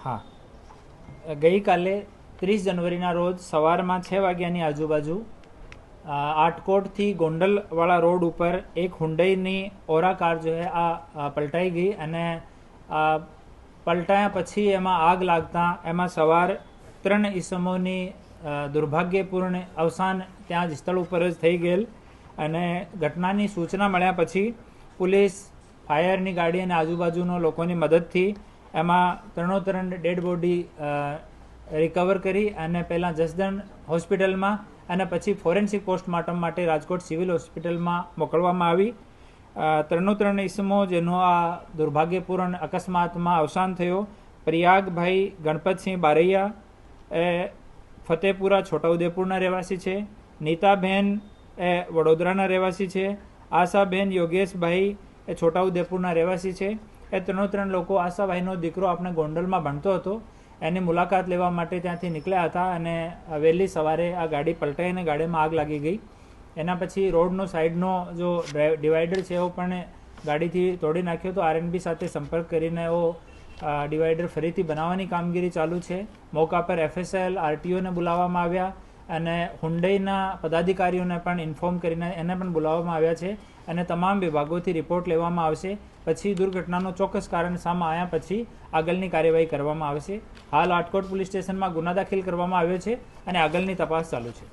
હા, ગઈકાલે 30 જનવરીના રોજ સવારમાં 6 વાગ્યાની આજુબાજુ આટકોટથી ગોંડલવાળા રોડ ઉપર એક હુન્ડઈની ઓરા કાર જો હે આ પલટાઈ ગઈ અને પલટાયા પછી એમાં આગ લાગતા એમાં સવાર 3 ઈસમોની દુર્ભાગ્યપૂર્ણ અવસાન ત્યાં જ સ્થળ ઉપર જ થઈ ગયેલ અને ઘટનાની સૂચના મળ્યા પછી પોલીસ, ફાયરની ગાડી અને આજુબાજુના લોકોની મદદથી એમાં 3 ડેડ બોડી રિકવર કરી અને પહેલાં જસદણ હોસ્પિટલમાં અને પછી ફોરેન્સિક પોસ્ટમોર્ટમ માટે રાજકોટ સિવિલ હોસ્પિટલમાં મોકલવામાં આવી. 3 ઈસમો જેનો આ દુર્ભાગ્યપૂર્ણ અકસ્માતમાં અવસાન થયો. પ્રિયાગભાઈ ગણપતસિંહ બારૈયા એ ફતેપુરા છોટાઉદેપુરના રહેવાસી છે. નીતાબેન એ વડોદરાના રહેવાસી છે. આશાબેન યોગેશભાઈ એ છોટાઉદેપુરના રહેવાસી છે. એ 3 લોકો, આશાભાઈનો દીકરો આપણે ગોંડલમાં ભણતો હતો, એની મુલાકાત લેવા માટે ત્યાંથી નીકળ્યા હતા અને વહેલી સવારે આ ગાડી પલટાઈને ગાડીમાં આગ લાગી ગઈ. એના પછી રોડનો સાઈડનો જો ડિવાઈડર છે એવો પણ ગાડીથી તોડી નાખ્યો તો આરએનબી સાથે સંપર્ક કરીને એવો ડિવાઈડર ફરીથી બનાવવાની કામગીરી ચાલુ છે. મોકા પર એફએસએલ, આરટીઓને બોલાવવામાં આવ્યા અને હુન્ડઈના પદાધિકારીઓને પણ ઇન્ફોર્મ કરીને એને પણ બોલાવવામાં આવ્યા છે અને તમામ વિભાગોથી રિપોર્ટ લેવામાં આવશે. પછી દુર્ઘટનાનું ચોક્કસ કારણ સામે આવ્યા પછી આગળની કાર્યવાહી કરવામાં આવશે. હાલ આટકોટ પોલીસ સ્ટેશનમાં ગુનો દાખલ કરવામાં આવ્યો છે અને આગળની તપાસ ચાલુ છે.